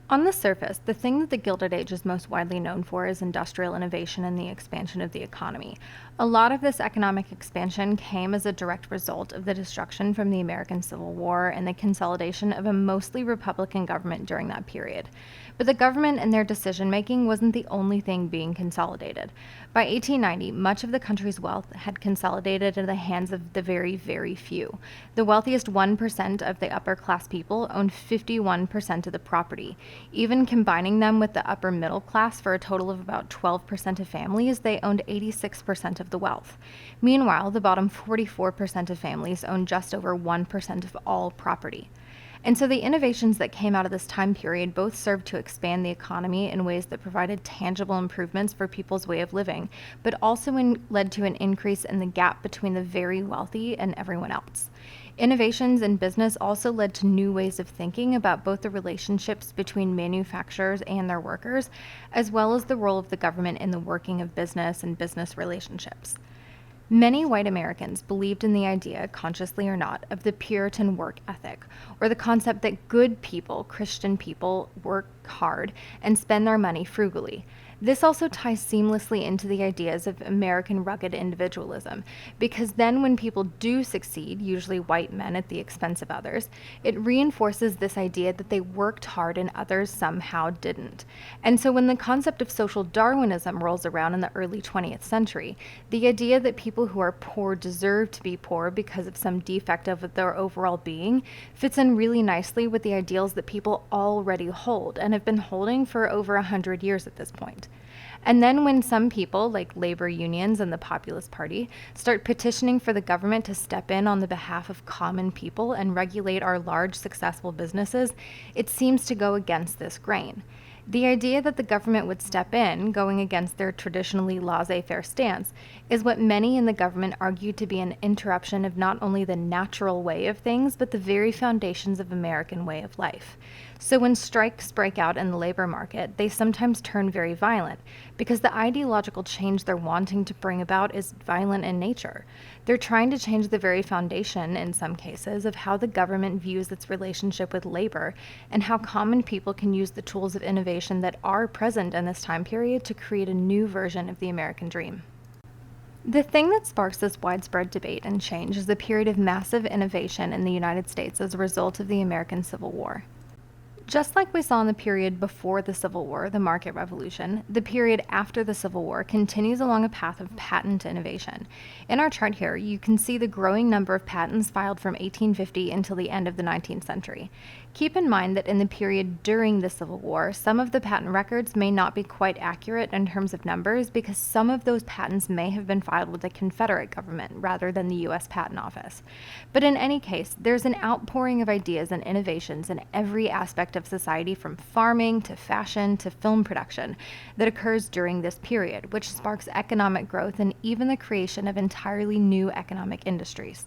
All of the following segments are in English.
On the surface, the thing that the Gilded Age is most widely known for is industrial innovation and the expansion of the economy. A lot of this economic expansion came as a direct result of the destruction from the American Civil War and the consolidation of a mostly Republican government during that period. But the government and their decision making wasn't the only thing being consolidated. By 1890, much of the country's wealth had consolidated in the hands of the very, very few. The wealthiest 1% of the upper class people owned 51% of the property. Even combining them with the upper middle class for a total of about 12% of families, they owned 86% of the wealth. Meanwhile, the bottom 44% of families owned just over 1% of all property. And so the innovations that came out of this time period both served to expand the economy in ways that provided tangible improvements for people's way of living, but also led to an increase in the gap between the very wealthy and everyone else. Innovations in business also led to new ways of thinking about both the relationships between manufacturers and their workers, as well as the role of the government in the working of business and business relationships. Many white Americans believed in the idea, consciously or not, of the Puritan work ethic, or the concept that good people, Christian people, work hard and spend their money frugally. This also ties seamlessly into the ideas of American rugged individualism, because then when people do succeed, usually white men at the expense of others, it reinforces this idea that they worked hard and others somehow didn't. And so when the concept of social Darwinism rolls around in the early 20th century, the idea that people who are poor deserve to be poor because of some defect of their overall being fits in really nicely with the ideals that people already hold and have been holding for over 100 years at this point. And then when some people, like labor unions and the Populist Party, start petitioning for the government to step in on the behalf of common people and regulate our large, successful businesses, it seems to go against this grain. The idea that the government would step in, going against their traditionally laissez-faire stance, is what many in the government argue to be an interruption of not only the natural way of things, but the very foundations of American way of life. So when strikes break out in the labor market, they sometimes turn very violent, because the ideological change they're wanting to bring about is violent in nature. They're trying to change the very foundation, in some cases, of how the government views its relationship with labor and how common people can use the tools of innovation that are present in this time period to create a new version of the American dream. The thing that sparks this widespread debate and change is the period of massive innovation in the United States as a result of the American Civil War. Just like we saw in the period before the Civil War, the market revolution, the period after the Civil War continues along a path of patent innovation. In our chart here, you can see the growing number of patents filed from 1850 until the end of the 19th century. Keep in mind that in the period during the Civil War, some of the patent records may not be quite accurate in terms of numbers because some of those patents may have been filed with the Confederate government rather than the U.S. Patent Office. But in any case, there's an outpouring of ideas and innovations in every aspect of society, from farming to fashion to film production, that occurs during this period, which sparks economic growth and even the creation of entirely new economic industries.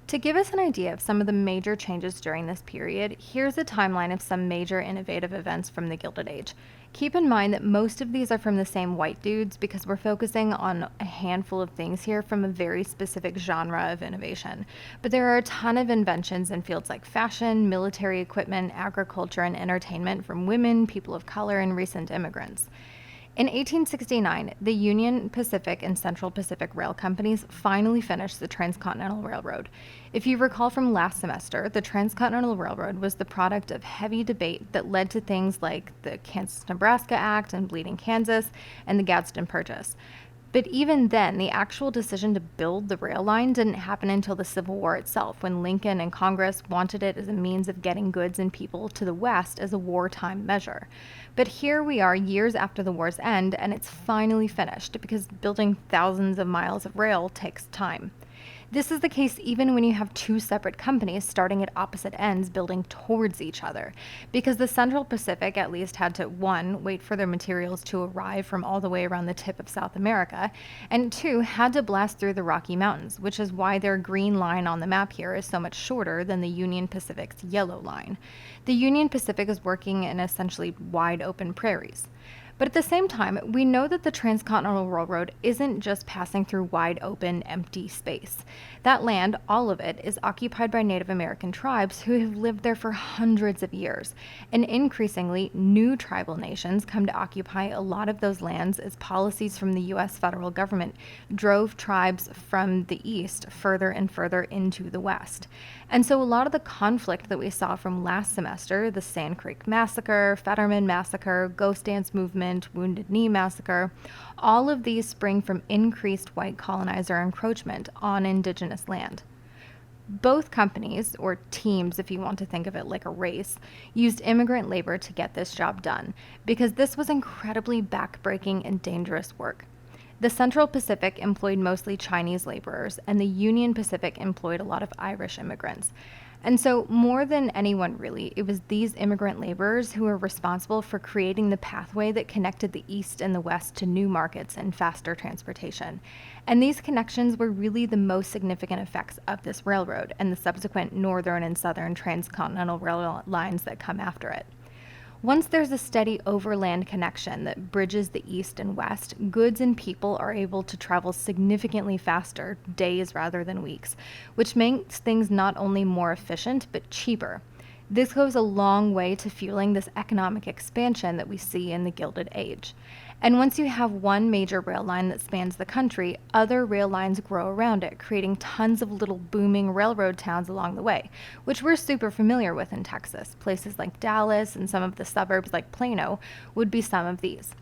To give us an idea of some of the major changes during this period, here's a timeline of some major innovative events from the Gilded Age. Keep in mind that most of these are from the same white dudes because we're focusing on a handful of things here from a very specific genre of innovation. But there are a ton of inventions in fields like fashion, military equipment, agriculture, and entertainment from women, people of color, and recent immigrants. In 1869, the Union Pacific and Central Pacific Rail Companies finally finished the Transcontinental Railroad. If you recall from last semester, the Transcontinental Railroad was the product of heavy debate that led to things like the Kansas-Nebraska Act and Bleeding Kansas and the Gadsden Purchase. But even then, the actual decision to build the rail line didn't happen until the Civil War itself, when Lincoln and Congress wanted it as a means of getting goods and people to the West as a wartime measure. But here we are years after the war's end, and it's finally finished, because building thousands of miles of rail takes time. This is the case even when you have two separate companies starting at opposite ends building towards each other, because the Central Pacific at least had to, one, wait for their materials to arrive from all the way around the tip of South America, and two, had to blast through the Rocky Mountains, which is why their green line on the map here is so much shorter than the Union Pacific's yellow line. The Union Pacific is working in essentially wide open prairies. But at the same time, we know that the Transcontinental Railroad isn't just passing through wide open, empty space. That land, all of it, is occupied by Native American tribes who have lived there for hundreds of years. And increasingly, new tribal nations come to occupy a lot of those lands as policies from the U.S. federal government drove tribes from the east further and further into the west. And so a lot of the conflict that we saw from last semester, the Sand Creek Massacre, Fetterman Massacre, Ghost Dance Movement, Wounded Knee Massacre, all of these spring from increased white colonizer encroachment on indigenous land. Both companies, or teams if you want to think of it like a race, used immigrant labor to get this job done because this was incredibly backbreaking and dangerous work. The Central Pacific employed mostly Chinese laborers, and the Union Pacific employed a lot of Irish immigrants. And so, more than anyone really, it was these immigrant laborers who were responsible for creating the pathway that connected the East and the West to new markets and faster transportation. And these connections were really the most significant effects of this railroad and the subsequent northern and southern transcontinental rail lines that come after it. Once there's a steady overland connection that bridges the east and west, goods and people are able to travel significantly faster, days rather than weeks, which makes things not only more efficient but cheaper. This goes a long way to fueling this economic expansion that we see in the Gilded Age. And once you have one major rail line that spans the country, other rail lines grow around it, creating tons of little booming railroad towns along the way, which we're super familiar with in Texas. Places like Dallas and some of the suburbs like Plano would be some of these.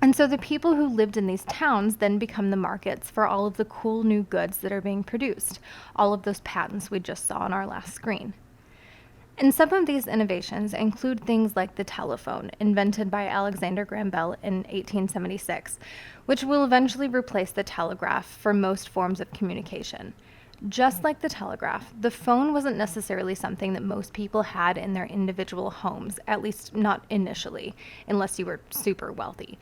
And so the people who lived in these towns then become the markets for all of the cool new goods that are being produced, all of those patents we just saw on our last screen. And some of these innovations include things like the telephone, invented by Alexander Graham Bell in 1876, which will eventually replace the telegraph for most forms of communication. Just like the telegraph, the phone wasn't necessarily something that most people had in their individual homes, at least not initially, unless you were super wealthy.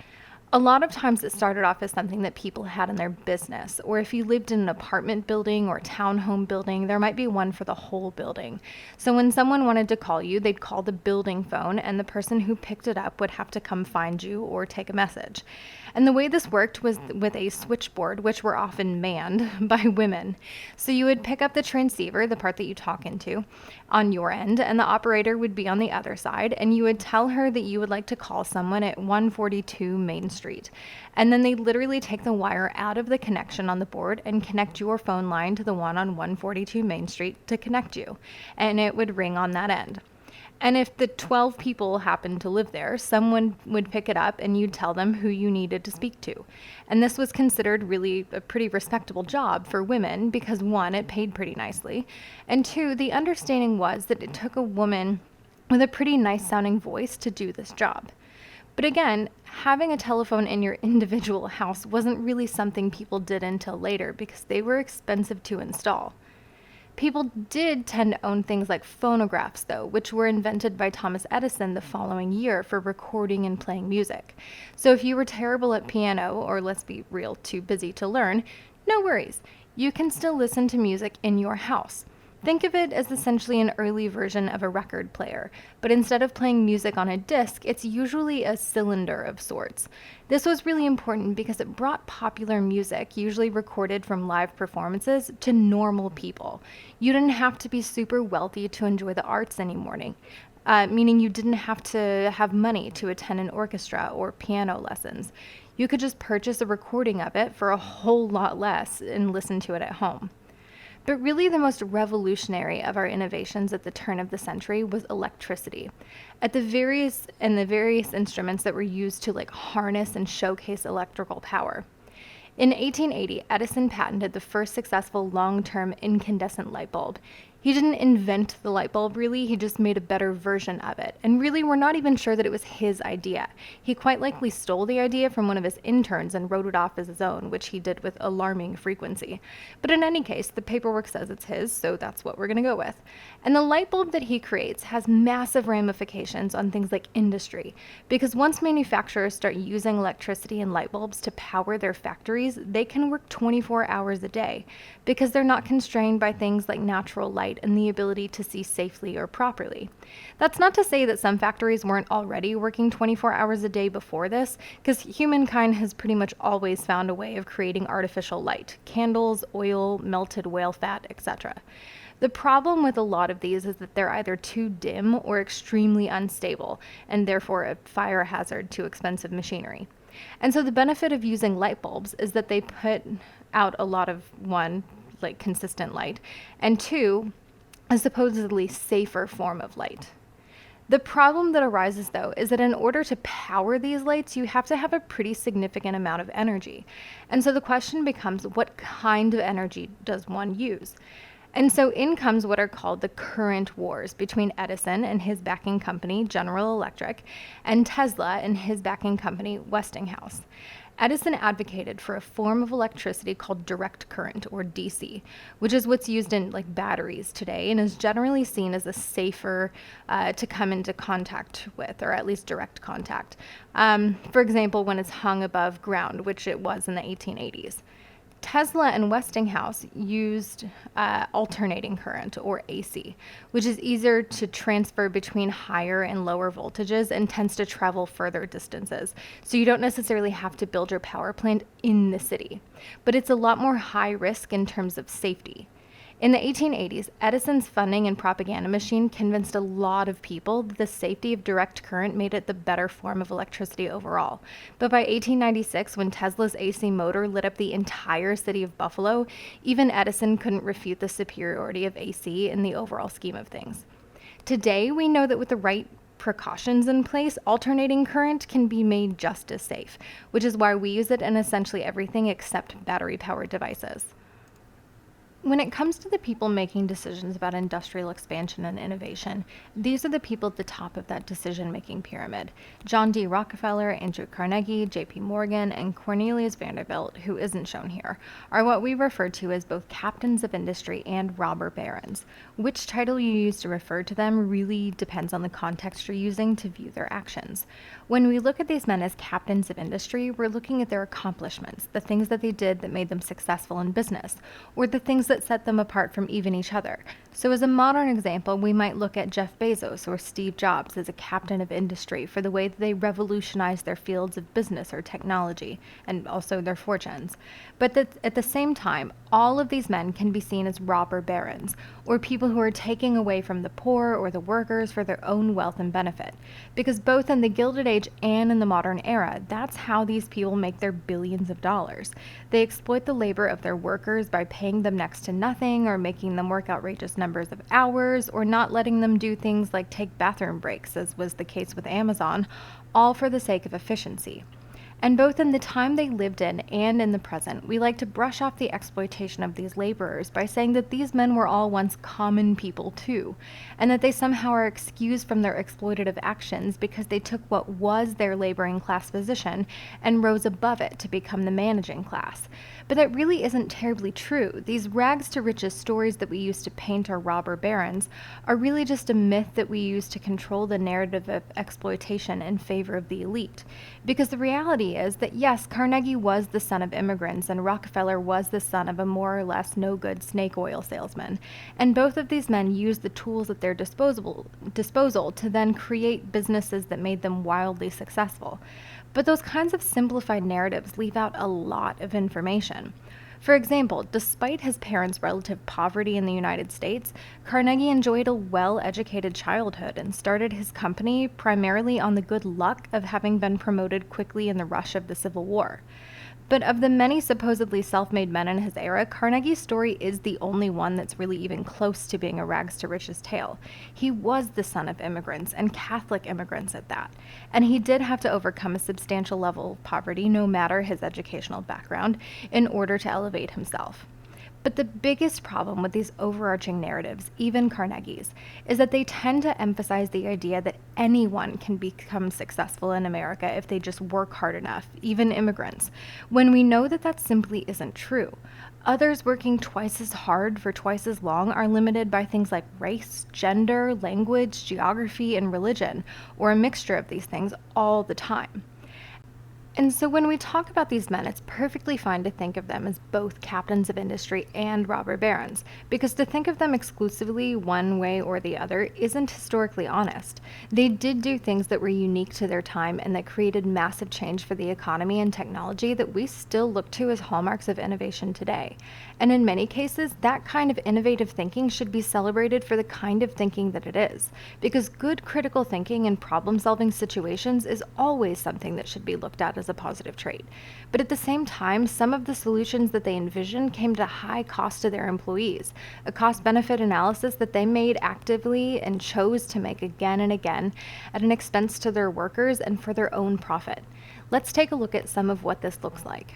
A lot of times it started off as something that people had in their business, or if you lived in an apartment building or townhome building, there might be one for the whole building. So when someone wanted to call you, they'd call the building phone, and the person who picked it up would have to come find you or take a message. And the way this worked was with a switchboard, which were often manned by women. So you would pick up the transceiver, the part that you talk into, on your end, and the operator would be on the other side, and you would tell her that you would like to call someone at 142 Main Street. And then they literally take the wire out of the connection on the board and connect your phone line to the one on 142 Main Street to connect you. And it would ring on that end. And if the 12 people happened to live there, someone would pick it up and you'd tell them who you needed to speak to. And this was considered really a pretty respectable job for women because, one, it paid pretty nicely, and two, the understanding was that it took a woman with a pretty nice sounding voice to do this job. But again, having a telephone in your individual house wasn't really something people did until later because they were expensive to install. People did tend to own things like phonographs, though, which were invented by Thomas Edison the following year for recording and playing music. So if you were terrible at piano, or let's be real, too busy to learn, no worries. You can still listen to music in your house. Think of it as essentially an early version of a record player, but instead of playing music on a disc, it's usually a cylinder of sorts. This was really important because it brought popular music, usually recorded from live performances, to normal people. You didn't have to be super wealthy to enjoy the arts anymore, meaning you didn't have to have money to attend an orchestra or piano lessons. You could just purchase a recording of it for a whole lot less and listen to it at home. But really the most revolutionary of our innovations at the turn of the century was electricity. The various instruments that were used to harness and showcase electrical power. In 1880, Edison patented the first successful long-term incandescent light bulb. He didn't invent the light bulb, really, he just made a better version of it. And really, we're not even sure that it was his idea. He quite likely stole the idea from one of his interns and wrote it off as his own, which he did with alarming frequency. But in any case, the paperwork says it's his, so that's what we're going to go with. And the light bulb that he creates has massive ramifications on things like industry, because once manufacturers start using electricity and light bulbs to power their factories, they can work 24 hours a day, because they're not constrained by things like natural light eyesight and the ability to see safely or properly. That's not to say that some factories weren't already working 24 hours a day before this, because humankind has pretty much always found a way of creating artificial light: candles, oil, melted whale fat, etc. The problem with a lot of these is that they're either too dim or extremely unstable, and therefore a fire hazard to expensive machinery. And so the benefit of using light bulbs is that they put out a lot of, one, like consistent light, and two, a supposedly safer form of light. The problem that arises, though, is that in order to power these lights, you have to have a pretty significant amount of energy. And so the question becomes, what kind of energy does one use? And so in comes what are called the current wars between Edison and his backing company, General Electric, and Tesla and his backing company, Westinghouse. Edison advocated for a form of electricity called direct current, or DC, which is what's used in like batteries today and is generally seen as a safer to come into contact with, or at least direct contact. For example, when it's hung above ground, which it was in the 1880s. Tesla and Westinghouse used alternating current, or AC, which is easier to transfer between higher and lower voltages and tends to travel further distances. So you don't necessarily have to build your power plant in the city, but it's a lot more high risk in terms of safety. In the 1880s, Edison's funding and propaganda machine convinced a lot of people that the safety of direct current made it the better form of electricity overall. But by 1896, when Tesla's AC motor lit up the entire city of Buffalo, even Edison couldn't refute the superiority of AC in the overall scheme of things. Today, we know that with the right precautions in place, alternating current can be made just as safe, which is why we use it in essentially everything except battery-powered devices. When it comes to the people making decisions about industrial expansion and innovation, these are the people at the top of that decision-making pyramid. John D. Rockefeller, Andrew Carnegie, J.P. Morgan, and Cornelius Vanderbilt, who isn't shown here, are what we refer to as both captains of industry and robber barons. Which title you use to refer to them really depends on the context you're using to view their actions. When we look at these men as captains of industry, we're looking at their accomplishments, the things that they did that made them successful in business, or the things that set them apart from even each other. So as a modern example, we might look at Jeff Bezos or Steve Jobs as a captain of industry for the way that they revolutionized their fields of business or technology, and also their fortunes. But at the same time, all of these men can be seen as robber barons, or people who are taking away from the poor or the workers for their own wealth and benefit. Because both in the Gilded Age and in the modern era, that's how these people make their billions of dollars. They exploit the labor of their workers by paying them next to nothing, or making them work outrageous numbers of hours, or not letting them do things like take bathroom breaks, as was the case with Amazon, all for the sake of efficiency. And both in the time they lived in and in the present, we like to brush off the exploitation of these laborers by saying that these men were all once common people too, and that they somehow are excused from their exploitative actions because they took what was their laboring class position and rose above it to become the managing class. But that really isn't terribly true. These rags to riches stories that we use to paint our robber barons are really just a myth that we use to control the narrative of exploitation in favor of the elite. Because the reality is that yes, Carnegie was the son of immigrants and Rockefeller was the son of a more or less no-good snake oil salesman. And both of these men used the tools at their disposal to then create businesses that made them wildly successful. But those kinds of simplified narratives leave out a lot of information. For example, despite his parents' relative poverty in the United States, Carnegie enjoyed a well-educated childhood and started his company primarily on the good luck of having been promoted quickly in the rush of the Civil War. But of the many supposedly self-made men in his era, Carnegie's story is the only one that's really even close to being a rags to riches tale. He was the son of immigrants, and Catholic immigrants at that. And he did have to overcome a substantial level of poverty, no matter his educational background, in order to elevate himself. But the biggest problem with these overarching narratives, even Carnegie's, is that they tend to emphasize the idea that anyone can become successful in America if they just work hard enough, even immigrants, when we know that that simply isn't true. Others working twice as hard for twice as long are limited by things like race, gender, language, geography, and religion, or a mixture of these things all the time. And so when we talk about these men, it's perfectly fine to think of them as both captains of industry and robber barons, because to think of them exclusively one way or the other isn't historically honest. They did do things that were unique to their time and that created massive change for the economy and technology that we still look to as hallmarks of innovation today. And in many cases, that kind of innovative thinking should be celebrated for the kind of thinking that it is, because good critical thinking in problem solving situations is always something that should be looked at as a positive trait. But at the same time, some of the solutions that they envisioned came at a high cost to their employees, a cost benefit analysis that they made actively and chose to make again and again at an expense to their workers and for their own profit. Let's take a look at some of what this looks like.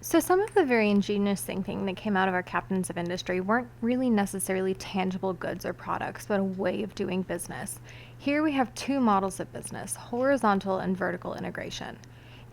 So, some of the very ingenious thinking that came out of our captains of industry weren't really necessarily tangible goods or products, but a way of doing business. Here we have two models of business: horizontal and vertical integration.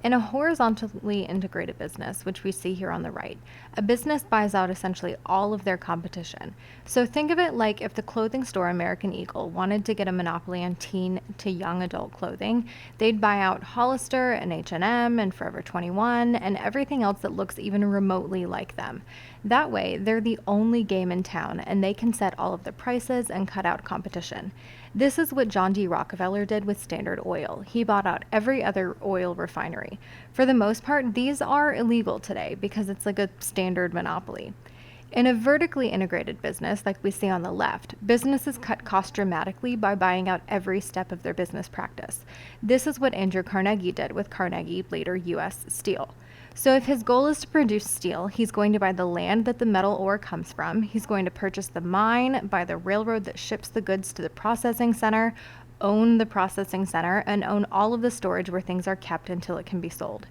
In a horizontally integrated business, which we see here on the right, a business buys out essentially all of their competition. So think of it like if the clothing store American Eagle wanted to get a monopoly on teen to young adult clothing, they'd buy out Hollister and H&M and Forever 21 and everything else that looks even remotely like them. That way, they're the only game in town and they can set all of the prices and cut out competition. This is what John D. Rockefeller did with Standard Oil. He bought out every other oil refinery. For the most part, these are illegal today because it's like a standard monopoly. In a vertically integrated business, like we see on the left, businesses cut costs dramatically by buying out every step of their business practice. This is what Andrew Carnegie did with Carnegie, later U.S. Steel. So if his goal is to produce steel, he's going to buy the land that the metal ore comes from, he's going to purchase the mine, buy the railroad that ships the goods to the processing center, own the processing center, and own all of the storage where things are kept until it can be sold.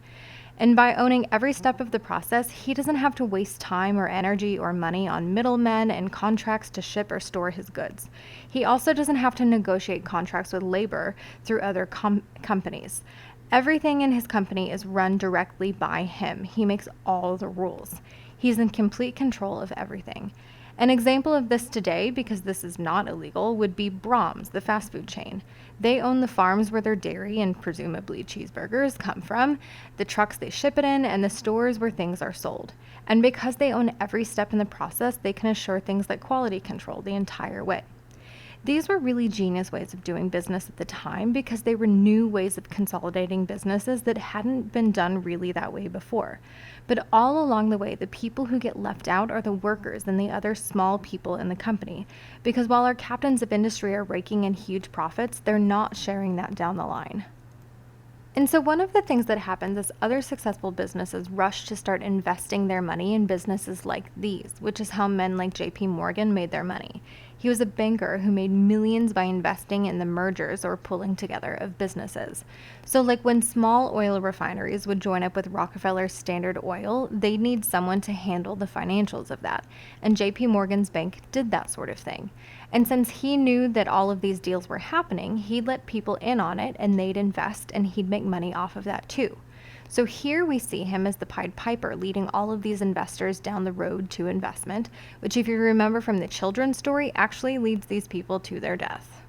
And by owning every step of the process, he doesn't have to waste time or energy or money on middlemen and contracts to ship or store his goods. He also doesn't have to negotiate contracts with labor through other companies. Everything in his company is run directly by him. He makes all the rules. He's in complete control of everything. An example of this today, because this is not illegal, would be Brahms, the fast food chain. They own the farms where their dairy and presumably cheeseburgers come from, the trucks they ship it in, and the stores where things are sold. And because they own every step in the process, they can assure things like quality control the entire way. These were really genius ways of doing business at the time because they were new ways of consolidating businesses that hadn't been done really that way before. But all along the way, the people who get left out are the workers and the other small people in the company. Because while our captains of industry are raking in huge profits, they're not sharing that down the line. And so one of the things that happens is other successful businesses rush to start investing their money in businesses like these, which is how men like JP Morgan made their money. He was a banker who made millions by investing in the mergers or pulling together of businesses. So like when small oil refineries would join up with Rockefeller's Standard Oil, they'd need someone to handle the financials of that. And JP Morgan's bank did that sort of thing. And since he knew that all of these deals were happening, he'd let people in on it and they'd invest and he'd make money off of that too. So here we see him as the Pied Piper leading all of these investors down the road to investment, which if you remember from the children's story actually leads these people to their death.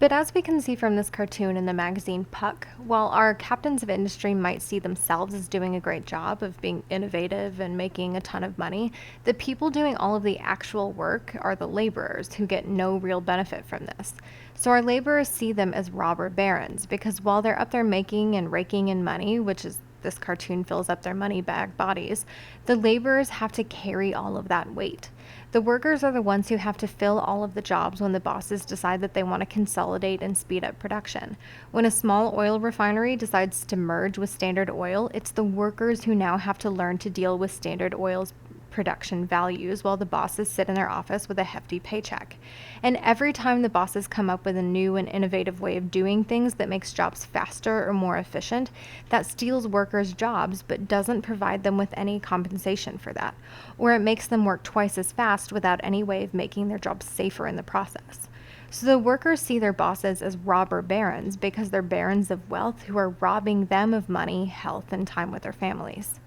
But as we can see from this cartoon in the magazine Puck, while our captains of industry might see themselves as doing a great job of being innovative and making a ton of money, the people doing all of the actual work are the laborers who get no real benefit from this. So our laborers see them as robber barons because while they're up there making and raking in money, which is this cartoon fills up their money bag bodies, the laborers have to carry all of that weight. The workers are the ones who have to fill all of the jobs when the bosses decide that they want to consolidate and speed up production. When a small oil refinery decides to merge with Standard Oil, it's the workers who now have to learn to deal with Standard Oil's production values while the bosses sit in their office with a hefty paycheck. And every time the bosses come up with a new and innovative way of doing things that makes jobs faster or more efficient, that steals workers' jobs but doesn't provide them with any compensation for that. Or it makes them work twice as fast without any way of making their jobs safer in the process. So the workers see their bosses as robber barons because they're barons of wealth who are robbing them of money, health, and time with their families.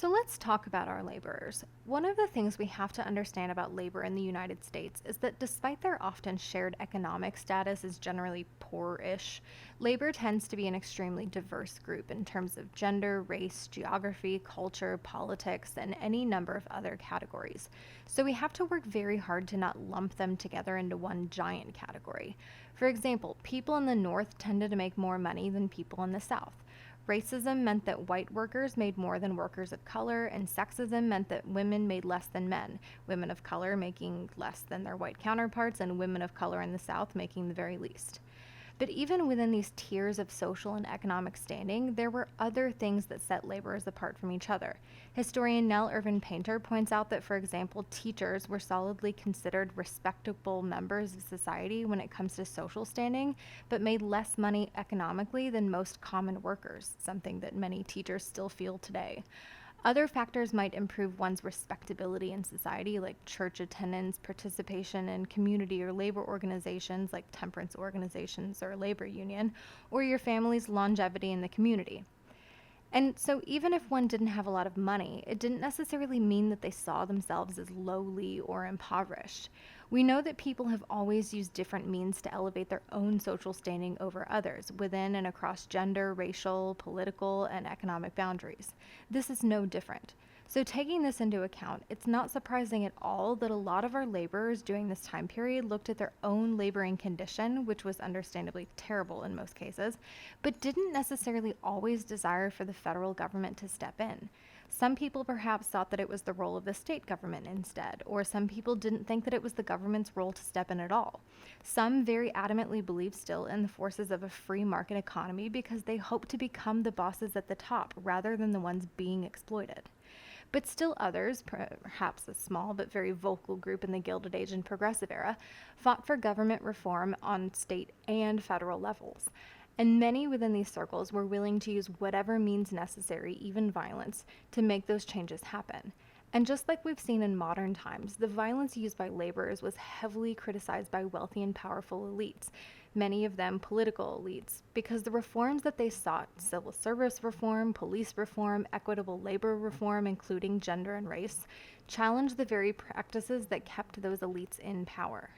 So let's talk about our laborers. One of the things we have to understand about labor in the United States is that despite their often shared economic status as generally poor-ish, labor tends to be an extremely diverse group in terms of gender, race, geography, culture, politics, and any number of other categories. So we have to work very hard to not lump them together into one giant category. For example, people in the North tended to make more money than people in the South. Racism meant that white workers made more than workers of color, and sexism meant that women made less than men, women of color making less than their white counterparts, and women of color in the South making the very least. But even within these tiers of social and economic standing, there were other things that set laborers apart from each other. Historian Nell Irvin Painter points out that, for example, teachers were solidly considered respectable members of society when it comes to social standing, but made less money economically than most common workers, something that many teachers still feel today. Other factors might improve one's respectability in society, like church attendance, participation in community or labor organizations like temperance organizations or labor union, or your family's longevity in the community. And so, even if one didn't have a lot of money, it didn't necessarily mean that they saw themselves as lowly or impoverished. We know that people have always used different means to elevate their own social standing over others, within and across gender, racial, political, and economic boundaries. This is no different. So, taking this into account, it's not surprising at all that a lot of our laborers during this time period looked at their own laboring condition, which was understandably terrible in most cases, but didn't necessarily always desire for the federal government to step in. Some people perhaps thought that it was the role of the state government instead, or some people didn't think that it was the government's role to step in at all. Some very adamantly believe still in the forces of a free market economy because they hope to become the bosses at the top rather than the ones being exploited. But still others, perhaps a small but very vocal group in the Gilded Age and Progressive era, fought for government reform on state and federal levels. And many within these circles were willing to use whatever means necessary, even violence, to make those changes happen. And just like we've seen in modern times, the violence used by laborers was heavily criticized by wealthy and powerful elites, many of them political elites, because the reforms that they sought, civil service reform, police reform, equitable labor reform, including gender and race, challenged the very practices that kept those elites in power.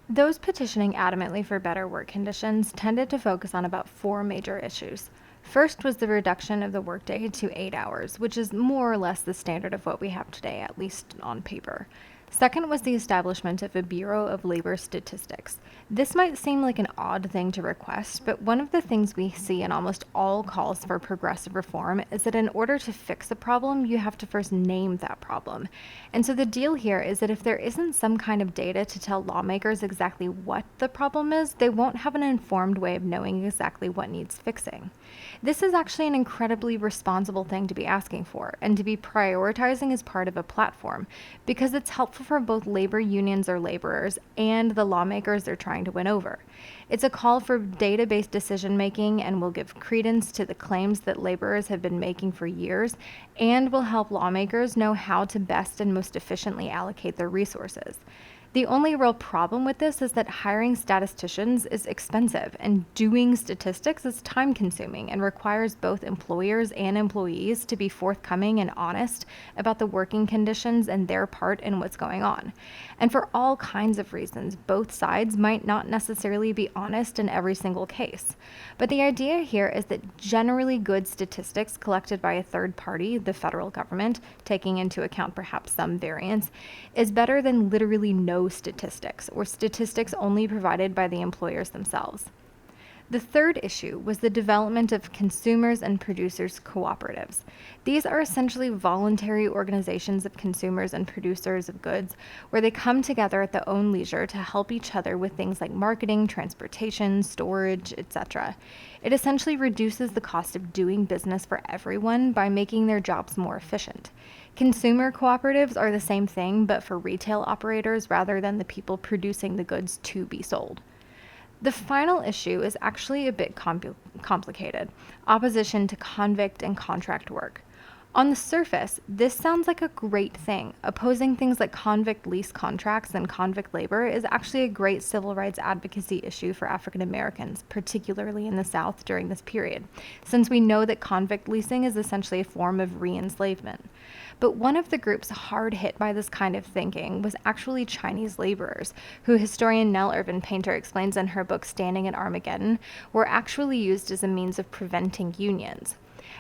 Those petitioning adamantly for better work conditions tended to focus on about four major issues. First was the reduction of the workday to 8 hours, which is more or less the standard of what we have today, at least on paper. Second was the establishment of a Bureau of Labor Statistics. This might seem like an odd thing to request, but one of the things we see in almost all calls for progressive reform is that in order to fix a problem, you have to first name that problem. And so the deal here is that if there isn't some kind of data to tell lawmakers exactly what the problem is, they won't have an informed way of knowing exactly what needs fixing. This is actually an incredibly responsible thing to be asking for and to be prioritizing as part of a platform, because it's helpful for both labor unions or laborers and the lawmakers they're trying to win over. It's a call for data-based decision making and will give credence to the claims that laborers have been making for years and will help lawmakers know how to best and most efficiently allocate their resources. The only real problem with this is that hiring statisticians is expensive, and doing statistics is time consuming and requires both employers and employees to be forthcoming and honest about the working conditions and their part in what's going on. And for all kinds of reasons, both sides might not necessarily be honest in every single case. But the idea here is that generally good statistics collected by a third party, the federal government, taking into account perhaps some variance, is better than literally no statistics, or statistics only provided by the employers themselves. The third issue was the development of consumers and producers cooperatives. These are essentially voluntary organizations of consumers and producers of goods where they come together at their own leisure to help each other with things like marketing, transportation, storage, etc. It essentially reduces the cost of doing business for everyone by making their jobs more efficient. Consumer cooperatives are the same thing, but for retail operators rather than the people producing the goods to be sold. The final issue is actually a bit complicated: opposition to convict and contract work. On the surface, this sounds like a great thing. Opposing things like convict lease contracts and convict labor is actually a great civil rights advocacy issue for African Americans, particularly in the South during this period, since we know that convict leasing is essentially a form of re-enslavement. But one of the groups hard hit by this kind of thinking was actually Chinese laborers, who historian Nell Irvin Painter explains in her book Standing at Armageddon, were actually used as a means of preventing unions.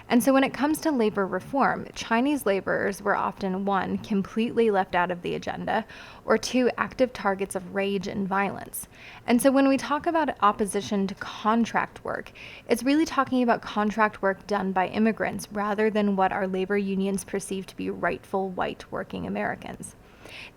And so when it comes to labor reform, Chinese laborers were often, one, completely left out of the agenda, or two, active targets of rage and violence. And so when we talk about opposition to contract work, it's really talking about contract work done by immigrants rather than what our labor unions perceive to be rightful white working Americans.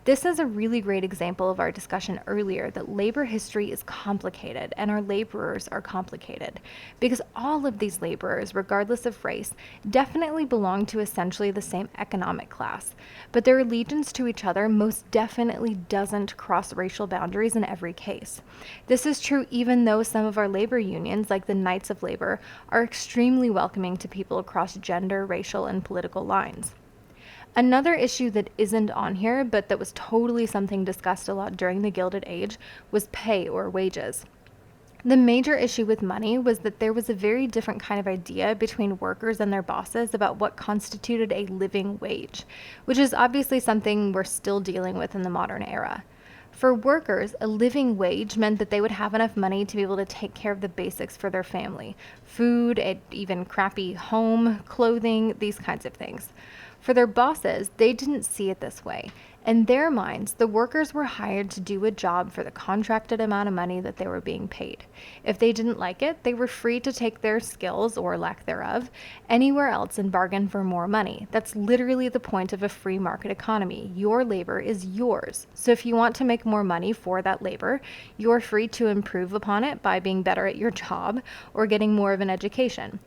This is a really great example of our discussion earlier that labor history is complicated and our laborers are complicated, because all of these laborers, regardless of race, definitely belong to essentially the same economic class, but their allegiance to each other most definitely doesn't cross racial boundaries in every case. This is true even though some of our labor unions, like the Knights of Labor, are extremely welcoming to people across gender, racial, and political lines. Another issue that isn't on here, but that was totally something discussed a lot during the Gilded Age, was pay or wages. The major issue with money was that there was a very different kind of idea between workers and their bosses about what constituted a living wage, which is obviously something we're still dealing with in the modern era. For workers, a living wage meant that they would have enough money to be able to take care of the basics for their family: food, and even crappy home, clothing, these kinds of things. For their bosses, they didn't see it this way. In their minds, the workers were hired to do a job for the contracted amount of money that they were being paid. If they didn't like it, they were free to take their skills, or lack thereof, anywhere else and bargain for more money. That's literally the point of a free market economy. Your labor is yours. So if you want to make more money for that labor, you're free to improve upon it by being better at your job or getting more of an education.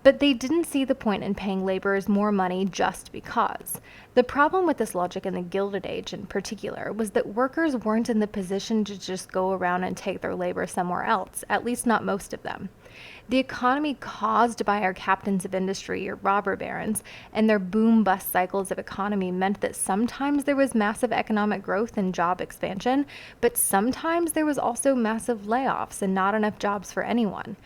But they didn't see the point in paying laborers more money just because. The problem with this logic in the Gilded Age in particular was that workers weren't in the position to just go around and take their labor somewhere else, at least not most of them. The economy caused by our captains of industry, or robber barons, and their boom-bust cycles of economy meant that sometimes there was massive economic growth and job expansion, but sometimes there was also massive layoffs and not enough jobs for anyone.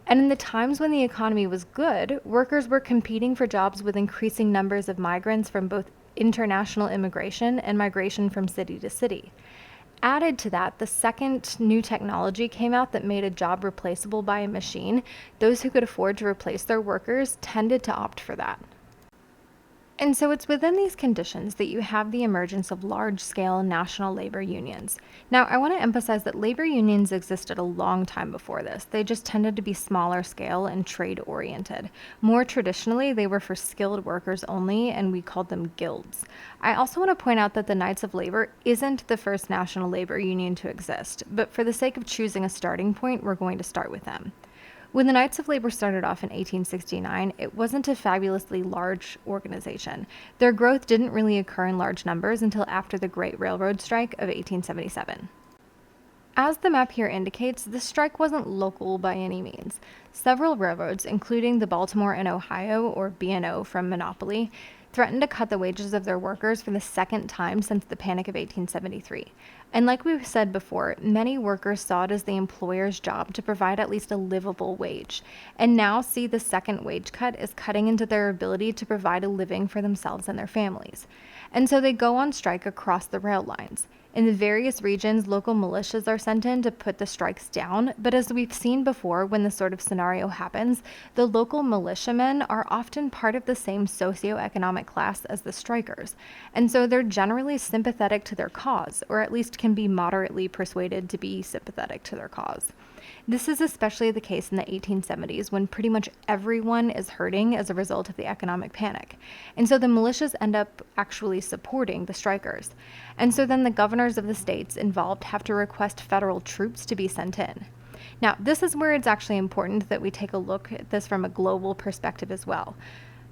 And in the times when the economy was good, workers were competing for jobs with increasing numbers of migrants from both international immigration and migration from city to city. Added to that, the second new technology came out that made a job replaceable by a machine. Those who could afford to replace their workers tended to opt for that. And so it's within these conditions that you have the emergence of large-scale national labor unions. Now, I want to emphasize that labor unions existed a long time before this. They just tended to be smaller scale and trade-oriented. More traditionally, they were for skilled workers only, and we called them guilds. I also want to point out that the Knights of Labor isn't the first national labor union to exist, but for the sake of choosing a starting point, we're going to start with them. When the Knights of Labor started off in 1869, it wasn't a fabulously large organization. Their growth didn't really occur in large numbers until after the Great Railroad Strike of 1877. As the map here indicates, the strike wasn't local by any means. Several railroads, including the Baltimore and Ohio, or B&O from Monopoly, threatened to cut the wages of their workers for the second time since the Panic of 1873. And like we've said before, many workers saw it as the employer's job to provide at least a livable wage, and now see the second wage cut as cutting into their ability to provide a living for themselves and their families. And so they go on strike across the rail lines. In the various regions, local militias are sent in to put the strikes down, but as we've seen before, when this sort of scenario happens, the local militiamen are often part of the same socioeconomic class as the strikers, and so they're generally sympathetic to their cause, or at least can be moderately persuaded to be sympathetic to their cause. This is especially the case in the 1870s, when pretty much everyone is hurting as a result of the economic panic. And so the militias end up actually supporting the strikers. And so then the governors of the states involved have to request federal troops to be sent in. Now, this is where it's actually important that we take a look at this from a global perspective as well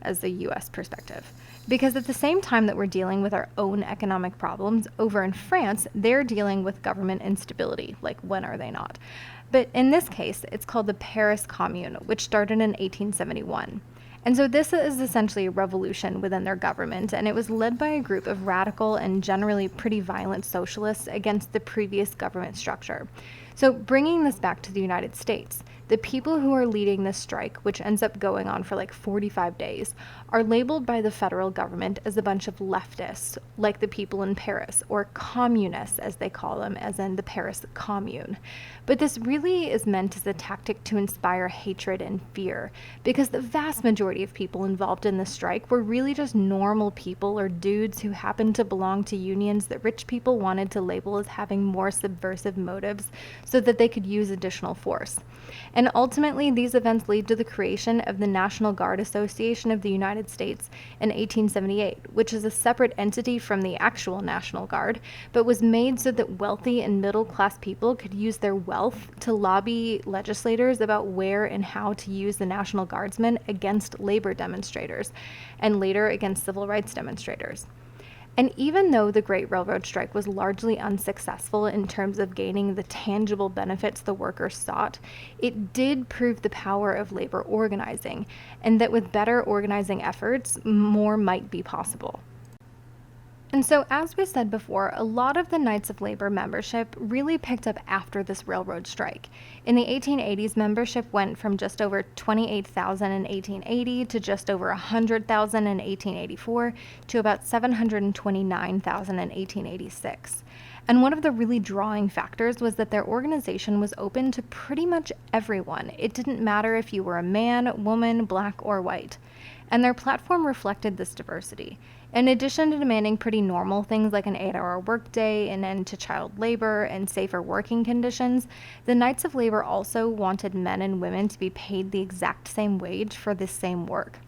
as the US perspective. Because at the same time that we're dealing with our own economic problems, over in France, they're dealing with government instability. Like, when are they not? But in this case, it's called the Paris Commune, which started in 1871. And so this is essentially a revolution within their government, and it was led by a group of radical and generally pretty violent socialists against the previous government structure. So bringing this back to the United States, the people who are leading this strike, which ends up going on for like 45 days, are labeled by the federal government as a bunch of leftists, like the people in Paris, or communists, as they call them, as in the Paris Commune. But this really is meant as a tactic to inspire hatred and fear, because the vast majority of people involved in the strike were really just normal people or dudes who happened to belong to unions that rich people wanted to label as having more subversive motives so that they could use additional force. And ultimately, these events lead to the creation of the National Guard Association of the United States in 1878, which is a separate entity from the actual National Guard, but was made so that wealthy and middle-class people could use their wealth to lobby legislators about where and how to use the National Guardsmen against labor demonstrators, and later against civil rights demonstrators. And even though the Great Railroad Strike was largely unsuccessful in terms of gaining the tangible benefits the workers sought, it did prove the power of labor organizing, and that with better organizing efforts, more might be possible. And so, as we said before, a lot of the Knights of Labor membership really picked up after this railroad strike. In the 1880s, membership went from just over 28,000 in 1880 to just over 100,000 in 1884 to about 729,000 in 1886. And one of the really drawing factors was that their organization was open to pretty much everyone. It didn't matter if you were a man, woman, black, or white. And their platform reflected this diversity. In addition to demanding pretty normal things like an 8-hour workday, an end to child labor, and safer working conditions, the Knights of Labor also wanted men and women to be paid the exact same wage for the same work.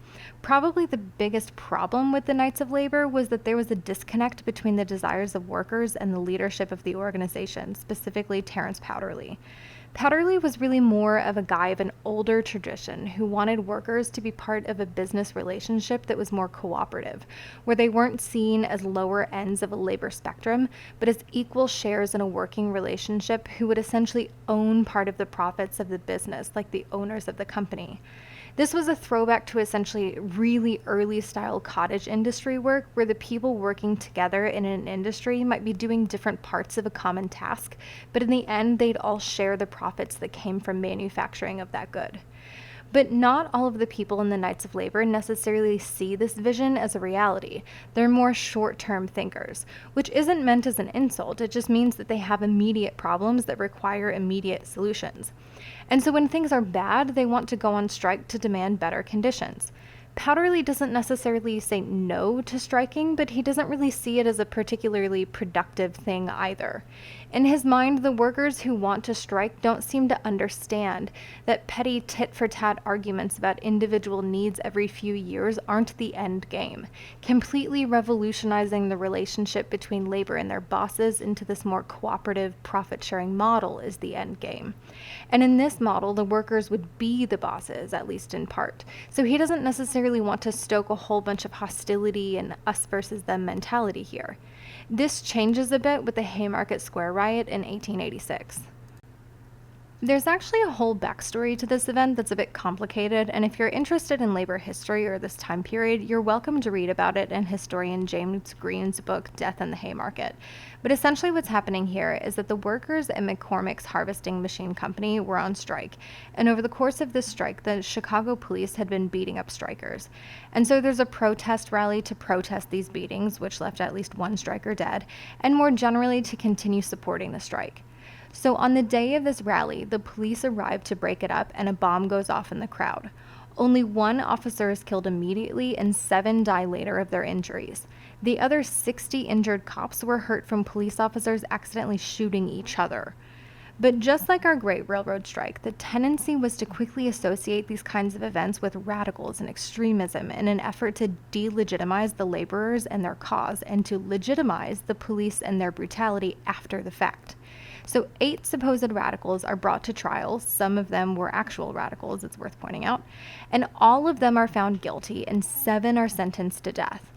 Probably the biggest problem with the Knights of Labor was that there was a disconnect between the desires of workers and the leadership of the organization, specifically Terence Powderly. Powderly was really more of a guy of an older tradition who wanted workers to be part of a business relationship that was more cooperative, where they weren't seen as lower ends of a labor spectrum, but as equal shares in a working relationship who would essentially own part of the profits of the business, like the owners of the company. This was a throwback to essentially really early style cottage industry work where the people working together in an industry might be doing different parts of a common task, but in the end they'd all share the profits that came from manufacturing of that good. But not all of the people in the Knights of Labor necessarily see this vision as a reality. They're more short-term thinkers, which isn't meant as an insult. It just means that they have immediate problems that require immediate solutions. And so when things are bad, they want to go on strike to demand better conditions. Powderly doesn't necessarily say no to striking, but he doesn't really see it as a particularly productive thing either. In his mind, the workers who want to strike don't seem to understand that petty tit-for-tat arguments about individual needs every few years aren't the end game. Completely revolutionizing the relationship between labor and their bosses into this more cooperative, profit-sharing model is the end game. And in this model, the workers would be the bosses, at least in part. So he doesn't necessarily want to stoke a whole bunch of hostility and us versus them mentality here. This changes a bit with the Haymarket Square riot in 1886. There's actually a whole backstory to this event that's a bit complicated, and if you're interested in labor history or this time period, you're welcome to read about it in historian James Green's book, Death in the Haymarket. But essentially what's happening here is that the workers at McCormick's Harvesting Machine Company were on strike, and over the course of this strike, the Chicago police had been beating up strikers. And so there's a protest rally to protest these beatings, which left at least one striker dead, and more generally to continue supporting the strike. So on the day of this rally, the police arrive to break it up and a bomb goes off in the crowd. Only one officer is killed immediately and 7 die later of their injuries. The other 60 injured cops were hurt from police officers accidentally shooting each other. But just like our Great Railroad Strike, the tendency was to quickly associate these kinds of events with radicals and extremism in an effort to delegitimize the laborers and their cause and to legitimize the police and their brutality after the fact. So 8 supposed radicals are brought to trial. Some of them were actual radicals, it's worth pointing out. And all of them are found guilty and 7 are sentenced to death.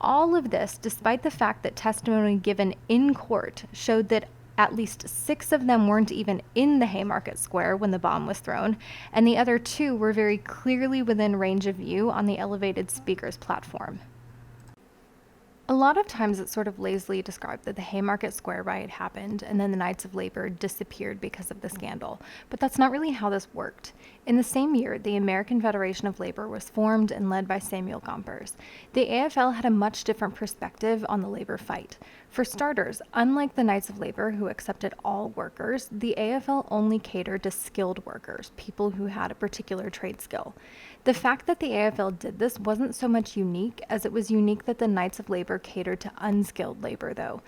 All of this despite the fact that testimony given in court showed that at least 6 of them weren't even in the Haymarket Square when the bomb was thrown, and the other 2 were very clearly within range of view on the elevated speaker's platform. A lot of times it's sort of lazily described that the Haymarket Square riot happened and then the Knights of Labor disappeared because of the scandal, but that's not really how this worked. In the same year, the American Federation of Labor was formed and led by Samuel Gompers. The AFL had a much different perspective on the labor fight. For starters, unlike the Knights of Labor, who accepted all workers, the AFL only catered to skilled workers, people who had a particular trade skill. The fact that the AFL did this wasn't so much unique as it was unique that the Knights of Labor catered to unskilled labor, though.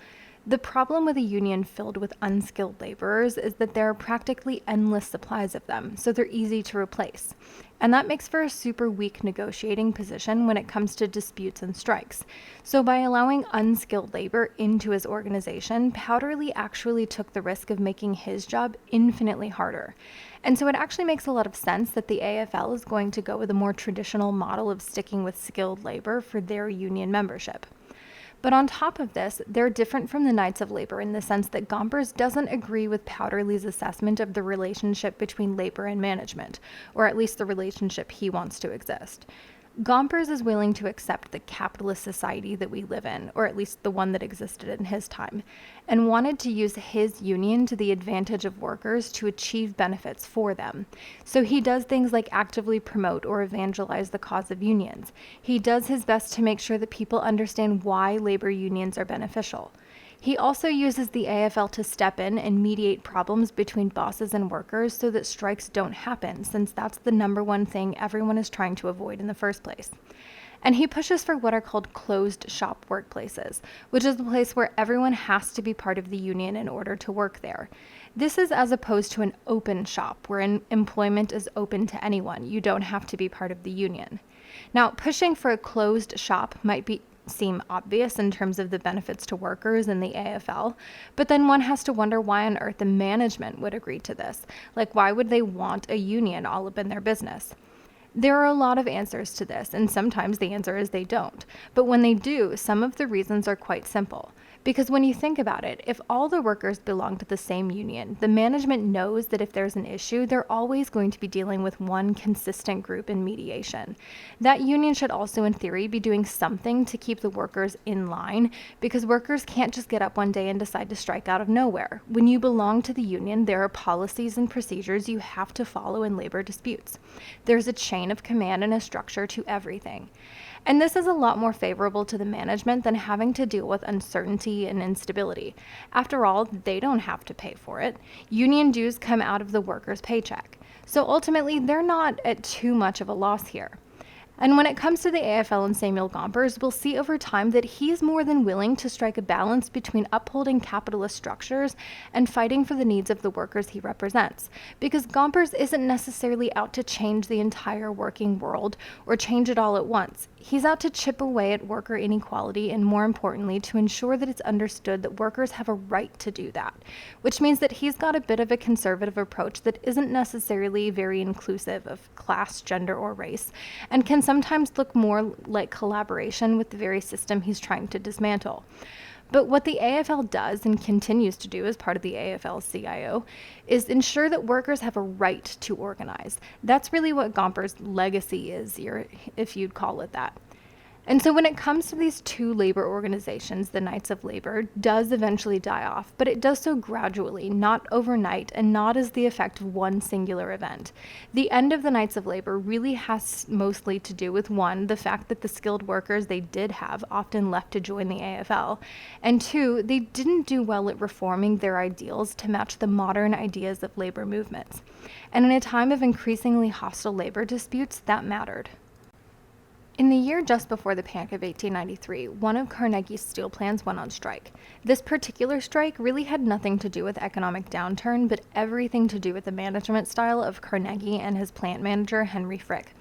The problem with a union filled with unskilled laborers is that there are practically endless supplies of them, so they're easy to replace. And that makes for a super weak negotiating position when it comes to disputes and strikes. So by allowing unskilled labor into his organization, Powderly actually took the risk of making his job infinitely harder. And so it actually makes a lot of sense that the AFL is going to go with a more traditional model of sticking with skilled labor for their union membership. But on top of this, they're different from the Knights of Labor in the sense that Gompers doesn't agree with Powderly's assessment of the relationship between labor and management, or at least the relationship he wants to exist. Gompers is willing to accept the capitalist society that we live in, or at least the one that existed in his time, and wanted to use his union to the advantage of workers to achieve benefits for them. So he does things like actively promote or evangelize the cause of unions. He does his best to make sure that people understand why labor unions are beneficial. He also uses the AFL to step in and mediate problems between bosses and workers so that strikes don't happen, since that's the number one thing everyone is trying to avoid in the first place. And he pushes for what are called closed shop workplaces, which is the place where everyone has to be part of the union in order to work there. This is as opposed to an open shop, where employment is open to anyone. You don't have to be part of the union. Now, pushing for a closed shop might seem obvious in terms of the benefits to workers in the AFL, but then one has to wonder why on earth the management would agree to this. Like, why would they want a union all up in their business? There are a lot of answers to this, and sometimes the answer is they don't. But when they do, some of the reasons are quite simple. Because when you think about it, if all the workers belong to the same union, the management knows that if there's an issue, they're always going to be dealing with one consistent group in mediation. That union should also, in theory, be doing something to keep the workers in line, because workers can't just get up one day and decide to strike out of nowhere. When you belong to the union, there are policies and procedures you have to follow in labor disputes. There's a chain of command and a structure to everything. And this is a lot more favorable to the management than having to deal with uncertainty and instability. After all, they don't have to pay for it. Union dues come out of the worker's paycheck. So ultimately, they're not at too much of a loss here. And when it comes to the AFL and Samuel Gompers, we'll see over time that he is more than willing to strike a balance between upholding capitalist structures and fighting for the needs of the workers he represents. Because Gompers isn't necessarily out to change the entire working world or change it all at once. He's out to chip away at worker inequality and, more importantly, to ensure that it's understood that workers have a right to do that, which means that he's got a bit of a conservative approach that isn't necessarily very inclusive of class, gender, or race, and can sometimes look more like collaboration with the very system he's trying to dismantle. But what the AFL does and continues to do as part of the AFL-CIO is ensure that workers have a right to organize. That's really what Gompers' legacy is, if you'd call it that. And so when it comes to these two labor organizations, the Knights of Labor does eventually die off, but it does so gradually, not overnight, and not as the effect of one singular event. The end of the Knights of Labor really has mostly to do with, one, the fact that the skilled workers they did have often left to join the AFL, and two, they didn't do well at reforming their ideals to match the modern ideas of labor movements. And in a time of increasingly hostile labor disputes, that mattered. In the year just before the Panic of 1893, one of Carnegie's steel plants went on strike. This particular strike really had nothing to do with economic downturn, but everything to do with the management style of Carnegie and his plant manager, Henry Frick.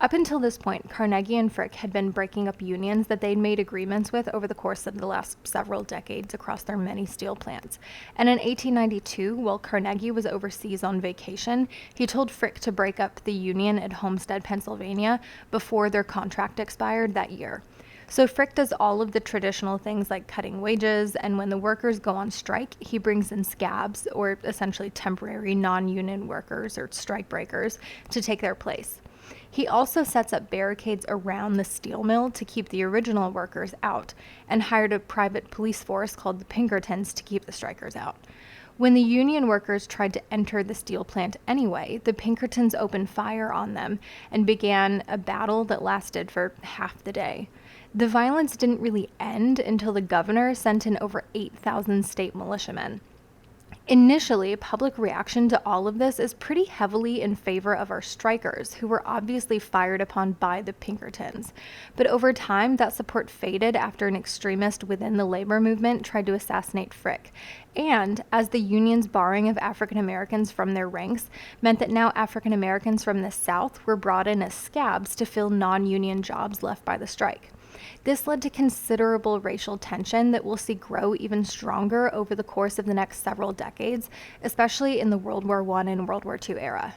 Up until this point, Carnegie and Frick had been breaking up unions that they'd made agreements with over the course of the last several decades across their many steel plants. And in 1892, while Carnegie was overseas on vacation, he told Frick to break up the union at Homestead, Pennsylvania, before their contract expired that year. So Frick does all of the traditional things like cutting wages, and when the workers go on strike, he brings in scabs, or essentially temporary non-union workers or strike breakers, to take their place. He also sets up barricades around the steel mill to keep the original workers out, and hired a private police force called the Pinkertons to keep the strikers out. When the union workers tried to enter the steel plant anyway, the Pinkertons opened fire on them and began a battle that lasted for half the day. The violence didn't really end until the governor sent in over 8,000 state militiamen. Initially, public reaction to all of this is pretty heavily in favor of our strikers, who were obviously fired upon by the Pinkertons. But over time, that support faded after an extremist within the labor movement tried to assassinate Frick. And as the union's barring of African Americans from their ranks meant that now African Americans from the South were brought in as scabs to fill non-union jobs left by the strike. This led to considerable racial tension that we'll see grow even stronger over the course of the next several decades, especially in the World War I and World War II era.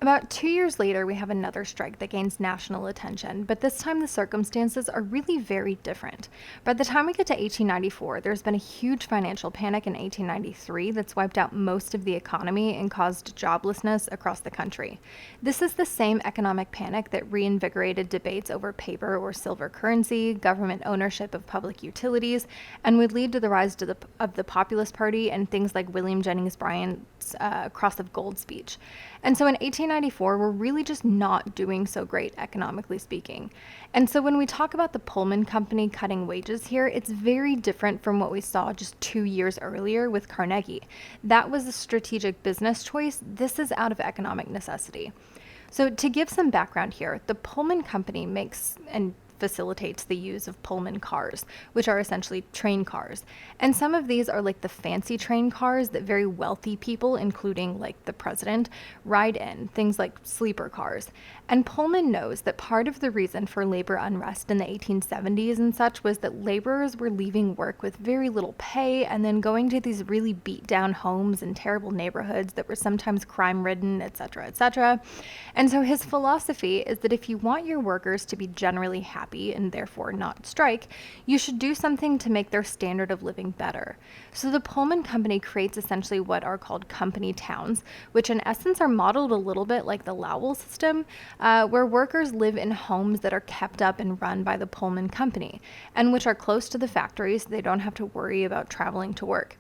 About 2 years later, we have another strike that gains national attention, but this time the circumstances are really very different. By the time we get to 1894, there's been a huge financial panic in 1893 that's wiped out most of the economy and caused joblessness across the country. This is the same economic panic that reinvigorated debates over paper or silver currency, government ownership of public utilities, and would lead to the rise of the Populist Party and things like William Jennings Bryan's Cross of Gold speech. And so in 1894, we're really just not doing so great economically speaking. And so when we talk about the Pullman Company cutting wages here, it's very different from what we saw just 2 years earlier with Carnegie. That was a strategic business choice. This is out of economic necessity. So to give some background here, the Pullman Company makes and facilitates the use of Pullman cars, which are essentially train cars. And some of these are like the fancy train cars that very wealthy people, including like the president, ride in, things like sleeper cars. And Pullman knows that part of the reason for labor unrest in the 1870s and such was that laborers were leaving work with very little pay and then going to these really beat down homes in terrible neighborhoods that were sometimes crime ridden, etc., etc. And so his philosophy is that if you want your workers to be generally happy and therefore not strike, you should do something to make their standard of living better. So the Pullman Company creates essentially what are called company towns, which in essence are modeled a little bit like the Lowell system, where workers live in homes that are kept up and run by the Pullman Company, and which are close to the factories so they don't have to worry about traveling to work.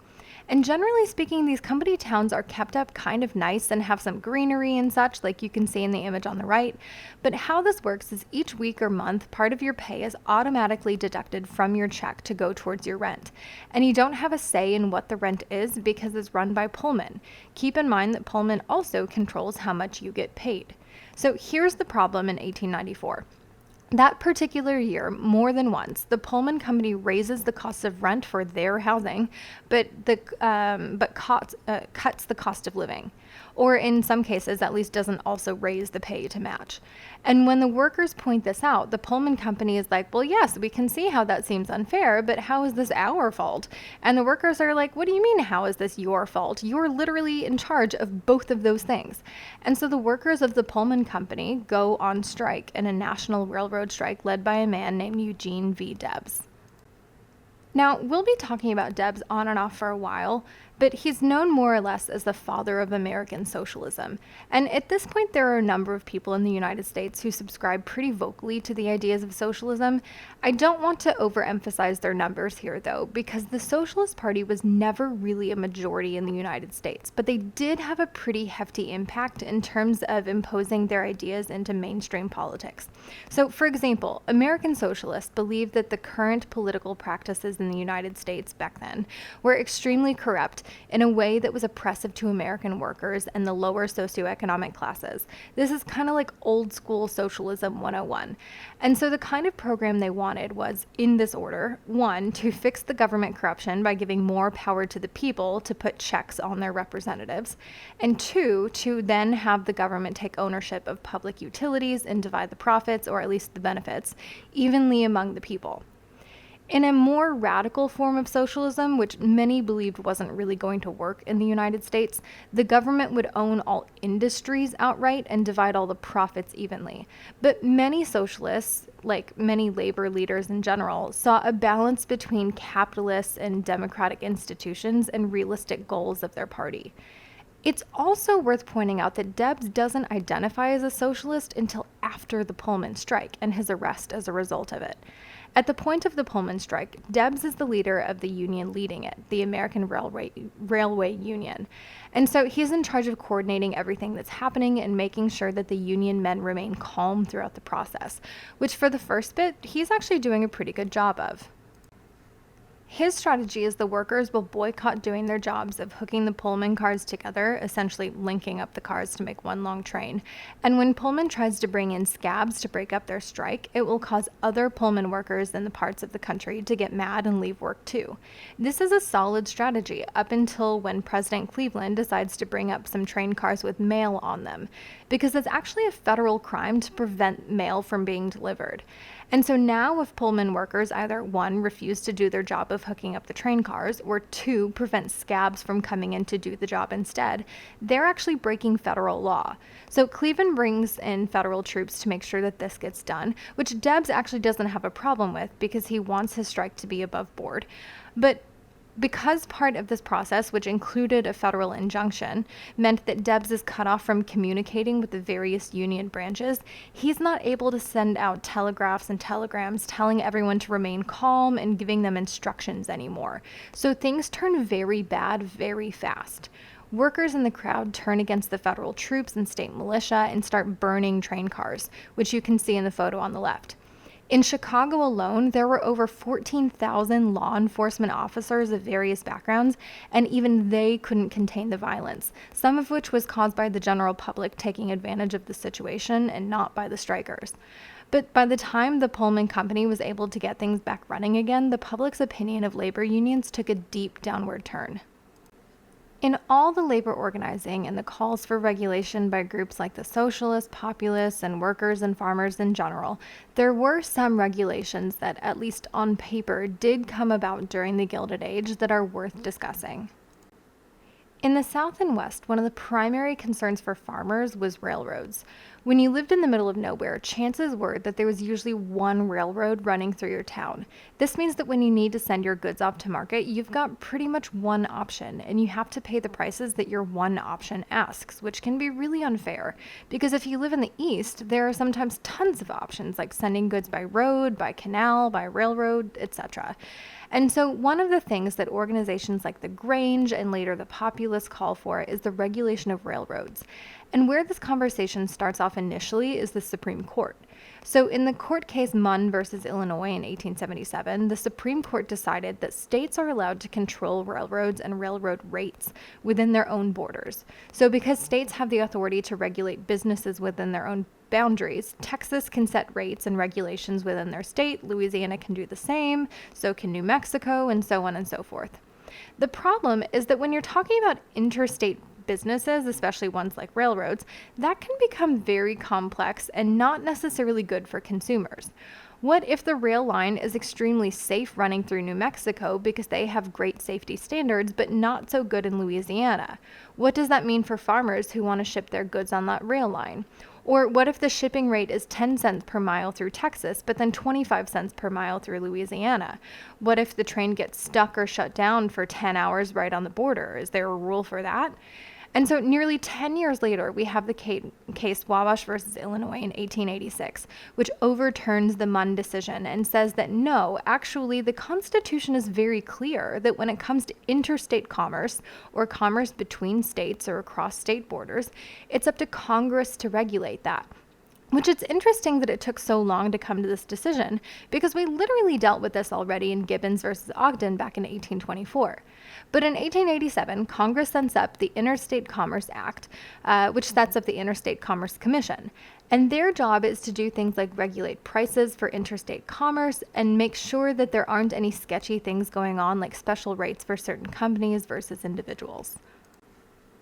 And generally speaking, these company towns are kept up kind of nice and have some greenery and such, like you can see in the image on the right. But how this works is each week or month, part of your pay is automatically deducted from your check to go towards your rent. And you don't have a say in what the rent is because it's run by Pullman. Keep in mind that Pullman also controls how much you get paid. So here's the problem in 1894. That particular year, more than once, the Pullman Company raises the cost of rent for their housing, but cuts the cost of living, or in some cases, at least doesn't also raise the pay to match. And when the workers point this out, the Pullman Company is like, well, yes, we can see how that seems unfair, but how is this our fault? And the workers are like, what do you mean, how is this your fault? You're literally in charge of both of those things. And so the workers of the Pullman Company go on strike in a national railroad strike led by a man named Eugene V. Debs. Now, we'll be talking about Debs on and off for a while, but he's known more or less as the father of American socialism. And at this point, there are a number of people in the United States who subscribe pretty vocally to the ideas of socialism. I don't want to overemphasize their numbers here, though, because the Socialist Party was never really a majority in the United States, but they did have a pretty hefty impact in terms of imposing their ideas into mainstream politics. So, for example, American socialists believed that the current political practices in the United States back then were extremely corrupt in a way that was oppressive to American workers and the lower socioeconomic classes. This is kind of like old school socialism 101. And so the kind of program they wanted was, in this order: 1, to fix the government corruption by giving more power to the people to put checks on their representatives, and 2, to then have the government take ownership of public utilities and divide the profits, or at least the benefits, evenly among the people. In a more radical form of socialism, which many believed wasn't really going to work in the United States, the government would own all industries outright and divide all the profits evenly. But many socialists, like many labor leaders in general, saw a balance between capitalists and democratic institutions and realistic goals of their party. It's also worth pointing out that Debs doesn't identify as a socialist until after the Pullman strike and his arrest as a result of it. At the point of the Pullman strike, Debs is the leader of the union leading it, the American Railway Union. And so he's in charge of coordinating everything that's happening and making sure that the union men remain calm throughout the process, which for the first bit, he's actually doing a pretty good job of. His strategy is the workers will boycott doing their jobs of hooking the Pullman cars together, essentially linking up the cars to make one long train. And when Pullman tries to bring in scabs to break up their strike, it will cause other Pullman workers in the parts of the country to get mad and leave work too. This is a solid strategy up until when President Cleveland decides to bring up some train cars with mail on them, because it's actually a federal crime to prevent mail from being delivered. And so now if Pullman workers either 1, refuse to do their job of hooking up the train cars, or 2, prevent scabs from coming in to do the job instead, they're actually breaking federal law. So Cleveland brings in federal troops to make sure that this gets done, which Debs actually doesn't have a problem with because he wants his strike to be above board. But because part of this process, which included a federal injunction, meant that Debs is cut off from communicating with the various union branches, he's not able to send out telegraphs and telegrams telling everyone to remain calm and giving them instructions anymore. So things turn very bad very fast. Workers in the crowd turn against the federal troops and state militia and start burning train cars, which you can see in the photo on the left. In Chicago alone, there were over 14,000 law enforcement officers of various backgrounds, and even they couldn't contain the violence, some of which was caused by the general public taking advantage of the situation and not by the strikers. But by the time the Pullman Company was able to get things back running again, the public's opinion of labor unions took a deep downward turn. In all the labor organizing and the calls for regulation by groups like the socialists, populists, and workers and farmers in general, there were some regulations that, at least on paper, did come about during the Gilded Age that are worth discussing. In the South and West, one of the primary concerns for farmers was railroads. When you lived in the middle of nowhere, chances were that there was usually one railroad running through your town. This means that when you need to send your goods off to market, you've got pretty much one option, and you have to pay the prices that your one option asks, which can be really unfair. Because if you live in the East, there are sometimes tons of options, like sending goods by road, by canal, by railroad, etc. And so one of the things that organizations like the Grange and later the Populists call for is the regulation of railroads. And where this conversation starts off initially is the Supreme Court. So in the court case Munn versus Illinois in 1877, the Supreme Court decided that states are allowed to control railroads and railroad rates within their own borders. So because states have the authority to regulate businesses within their own boundaries, Texas can set rates and regulations within their state, Louisiana can do the same, so can New Mexico, and so on and so forth. The problem is that when you're talking about interstate businesses, especially ones like railroads, that can become very complex and not necessarily good for consumers. What if the rail line is extremely safe running through New Mexico because they have great safety standards, but not so good in Louisiana? What does that mean for farmers who want to ship their goods on that rail line? Or what if the shipping rate is 10 cents per mile through Texas, but then 25 cents per mile through Louisiana? What if the train gets stuck or shut down for 10 hours right on the border? Is there a rule for that? And so nearly 10 years later, we have the case Wabash versus Illinois in 1886, which overturns the Munn decision and says that no, actually the Constitution is very clear that when it comes to interstate commerce or commerce between states or across state borders, it's up to Congress to regulate that. Which it's interesting that it took so long to come to this decision, because we literally dealt with this already in Gibbons versus Ogden back in 1824. But in 1887, Congress sets up the Interstate Commerce Act, which sets up the Interstate Commerce Commission. And their job is to do things like regulate prices for interstate commerce and make sure that there aren't any sketchy things going on, like special rates for certain companies versus individuals.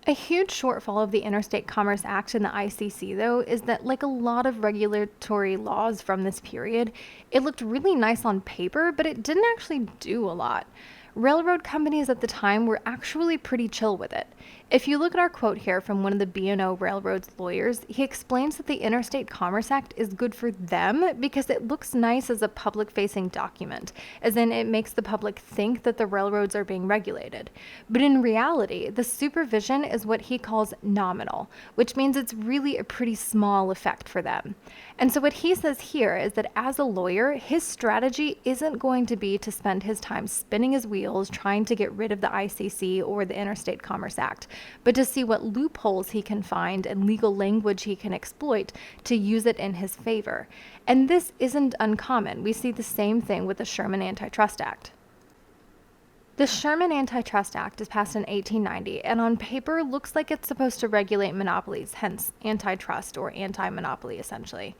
A huge shortfall of the Interstate Commerce Act and the ICC, though, is that, like a lot of regulatory laws from this period, it looked really nice on paper, but it didn't actually do a lot. Railroad companies at the time were actually pretty chill with it. If you look at our quote here from one of the B&O Railroad's lawyers, he explains that the Interstate Commerce Act is good for them because it looks nice as a public-facing document, as in it makes the public think that the railroads are being regulated. But in reality, the supervision is what he calls nominal, which means it's really a pretty small effect for them. And so what he says here is that as a lawyer, his strategy isn't going to be to spend his time spinning his wheels trying to get rid of the ICC or the Interstate Commerce Act, but to see what loopholes he can find and legal language he can exploit to use it in his favor. And this isn't uncommon. We see the same thing with the Sherman Antitrust Act. The Sherman Antitrust Act is passed in 1890 and on paper looks like it's supposed to regulate monopolies, hence antitrust or anti-monopoly essentially.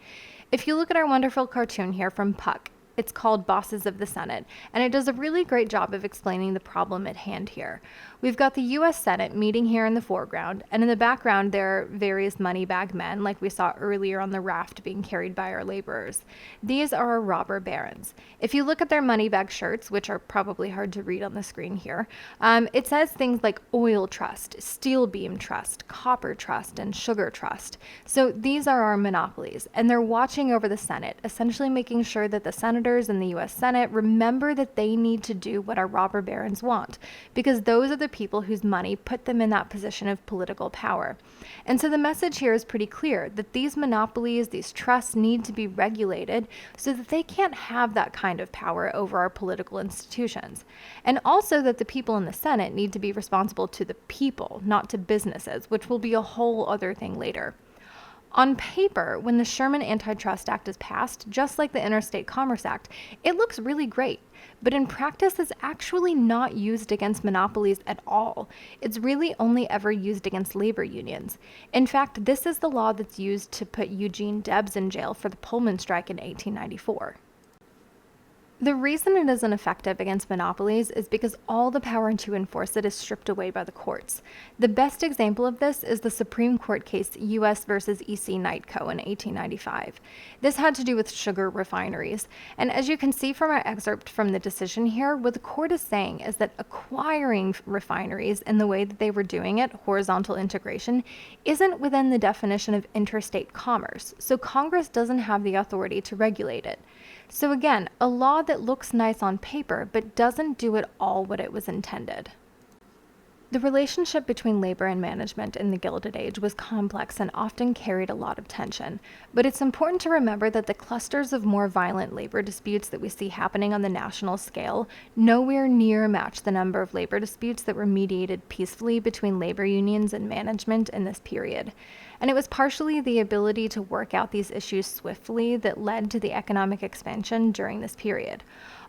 If you look at our wonderful cartoon here from Puck, it's called Bosses of the Senate, and it does a really great job of explaining the problem at hand here. We've got the U.S. Senate meeting here in the foreground, and in the background there are various money bag men like we saw earlier on the raft being carried by our laborers. These are our robber barons. If you look at their money bag shirts, which are probably hard to read on the screen here, it says things like Oil Trust, Steel Beam Trust, Copper Trust, and Sugar Trust. So these are our monopolies, and they're watching over the Senate, essentially making sure that the senators in the U.S. Senate remember that they need to do what our robber barons want, because those are the people whose money put them in that position of political power. And so the message here is pretty clear that these monopolies, these trusts need to be regulated so that they can't have that kind of power over our political institutions. And also that the people in the Senate need to be responsible to the people, not to businesses, which will be a whole other thing later. On paper, when the Sherman Antitrust Act is passed, just like the Interstate Commerce Act, it looks really great. But in practice, it's actually not used against monopolies at all. It's really only ever used against labor unions. In fact, this is the law that's used to put Eugene Debs in jail for the Pullman strike in 1894. The reason it isn't effective against monopolies is because all the power to enforce it is stripped away by the courts. The best example of this is the Supreme Court case U.S. versus E.C. Nightco in 1895. This had to do with sugar refineries, and as you can see from our excerpt from the decision here, what the court is saying is that acquiring refineries in the way that they were doing it, horizontal integration, isn't within the definition of interstate commerce, so Congress doesn't have the authority to regulate it. So again, a law that looks nice on paper but doesn't do at all what it was intended. The relationship between labor and management in the Gilded Age was complex and often carried a lot of tension, but it's important to remember that the clusters of more violent labor disputes that we see happening on the national scale nowhere near match the number of labor disputes that were mediated peacefully between labor unions and management in this period. And it was partially the ability to work out these issues swiftly that led to the economic expansion during this period.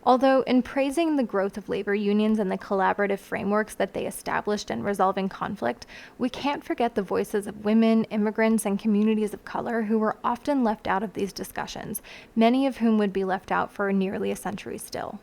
Although in praising the growth of labor unions and the collaborative frameworks that they established in resolving conflict, we can't forget the voices of women, immigrants, and communities of color who were often left out of these discussions, many of whom would be left out for nearly a century still.